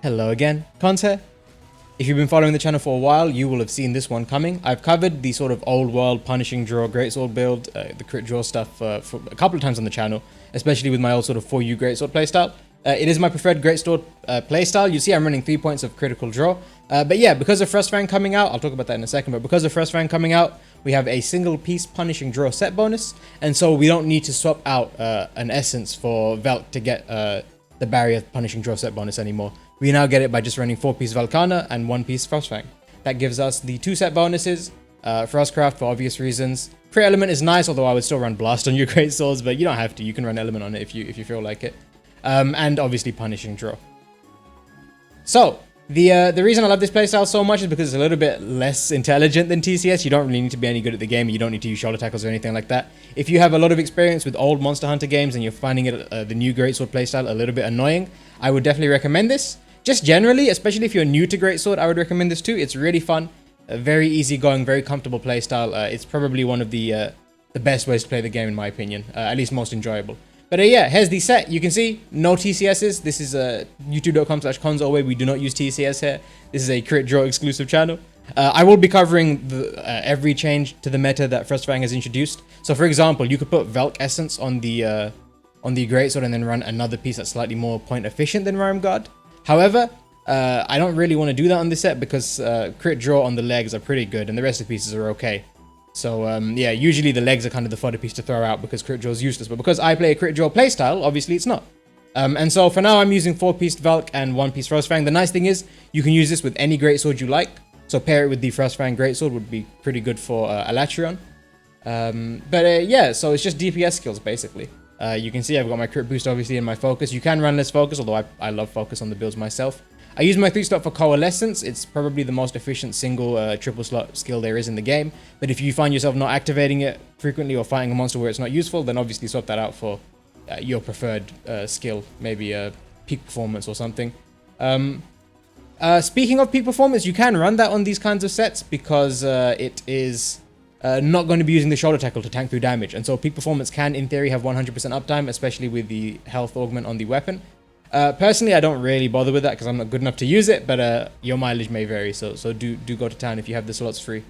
Hello again, Cons here. If you've been following the channel for a while, you will have seen this one coming. I've covered the sort of old world punishing draw greatsword build, the crit draw stuff for a couple of times on the channel, especially with my old sort of 4U greatsword playstyle. It is my preferred greatsword playstyle. You see I'm running 3 points of critical draw. But yeah, because of Frostfang coming out, I'll talk about that in a second, but because of Frostfang coming out, we have a single piece punishing draw set bonus, and so we don't need to swap out an essence for Velk to get the barrier punishing draw set bonus anymore. We now get it by just running 4-piece Valkana and 1-piece Frostfang. That gives us the 2 set bonuses, Frostcraft for obvious reasons. Crit element is nice, although I would still run blast on your great swords, but you don't have to. You can run element on it if you feel like it. And obviously punishing draw. So the reason I love this playstyle so much is because it's a little bit less intelligent than TCS. You don't really need to be any good at the game. You don't need to use shoulder tackles or anything like that. If you have a lot of experience with old Monster Hunter games and you're finding it the new greatsword playstyle a little bit annoying, I would definitely recommend this. Just generally, especially if you're new to greatsword, I would recommend this too. It's really fun, very easygoing, very comfortable playstyle. It's probably one of the best ways to play the game in my opinion, at least most enjoyable. But yeah, here's the set. You can see no TCSs. This is youtube.com/console. We do not use TCS here. This is a crit draw exclusive channel. I will be covering every change to the meta that Frostfang has introduced. So for example, you could put Velk Essence on the greatsword and then run another piece that's slightly more point efficient than Rhyme Guard. However, I don't really want to do that on this set because crit draw on the legs are pretty good and the rest of the pieces are okay. So yeah, usually the legs are kind of the fodder piece to throw out because crit draw is useless. But because I play a crit draw playstyle, obviously it's not. And so for now, I'm using 4-piece Velk and 1-piece Frostfang. The nice thing is you can use this with any greatsword you like. So pair it with the Frostfang greatsword would be pretty good for Alatrion. Yeah, so it's just DPS skills basically. You can see I've got my crit boost obviously in my focus. You can run less focus, although I love focus on the builds myself. I use my 3-slot for coalescence. It's probably the most efficient single triple slot skill there is in the game. But if you find yourself not activating it frequently or fighting a monster where it's not useful, then obviously swap that out for your preferred skill, maybe peak performance or something. Speaking of peak performance, you can run that on these kinds of sets because it is not going to be using the shoulder tackle to tank through damage, and so peak performance can in theory have 100% uptime, especially with the health augment on the weapon. Personally, I don't really bother with that because I'm not good enough to use it, but your mileage may vary, so do go to town if you have the slots free.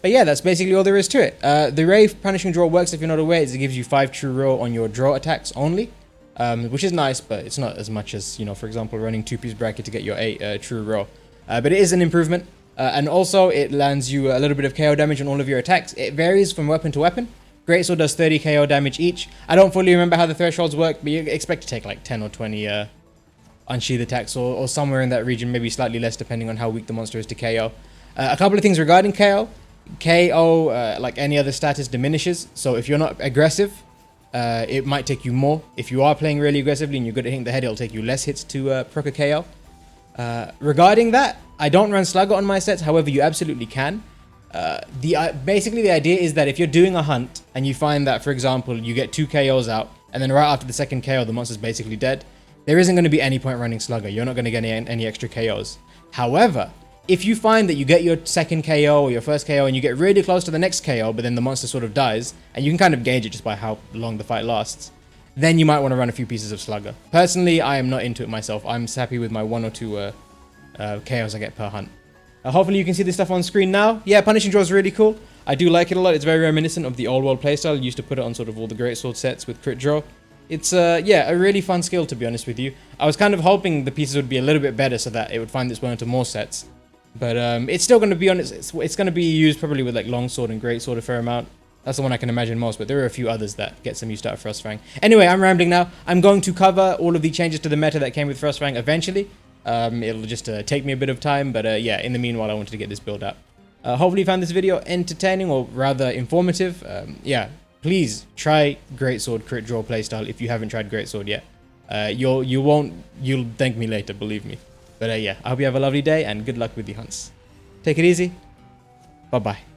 But yeah, that's basically all there is to it. The way punishing draw works, if you're not aware, is it gives you 5 true raw on your draw attacks only, which is nice, but it's not as much as, you know, for example, running 2-piece bracket to get your 8 true raw. But it is an improvement. And also, it lands you a little bit of KO damage on all of your attacks. It varies from weapon to weapon. Greatsword does 30 KO damage each. I don't fully remember how the thresholds work, but you expect to take like 10 or 20 unsheath attacks or somewhere in that region, maybe slightly less depending on how weak the monster is to KO. A couple of things regarding KO. KO, like any other status, diminishes. So if you're not aggressive, it might take you more. If you are playing really aggressively and you're good at hitting the head, it'll take you less hits to proc a KO. Regarding that, I don't run Slugger on my sets, however you absolutely can. Basically the idea is that if you're doing a hunt and you find that, for example, you get 2 KOs out and then right after the second KO the monster's basically dead, there isn't going to be any point running Slugger. You're not going to get any extra KOs. However, if you find that you get your second KO or your first KO and you get really close to the next KO, but then the monster sort of dies, and you can kind of gauge it just by how long the fight lasts, then you might want to run a few pieces of Slugger. Personally, I am not into it myself. I'm happy with my 1 or 2 KOs I get per hunt. Hopefully you can see this stuff on screen now. Yeah, punishing draw is really cool. I do like it a lot. It's very reminiscent of the old world playstyle. Used to put it on sort of all the greatsword sets with crit draw. It's yeah, a really fun skill, to be honest with you. I was kind of hoping the pieces would be a little bit better so that it would find its way into more sets. But it's still going to be on it's going to be used probably with like longsword and greatsword a fair amount. That's the one I can imagine most, but there are a few others that get some use out of Frostfang. Anyway, I'm rambling now. I'm going to cover all of the changes to the meta that came with Frostfang eventually. It'll just take me a bit of time, but yeah, in the meanwhile, I wanted to get this build up. Hopefully you found this video entertaining or rather informative. Yeah, please try Greatsword crit draw playstyle if you haven't tried Greatsword yet. You'll thank me later, believe me. But yeah, I hope you have a lovely day and good luck with the hunts. Take it easy. Bye-bye.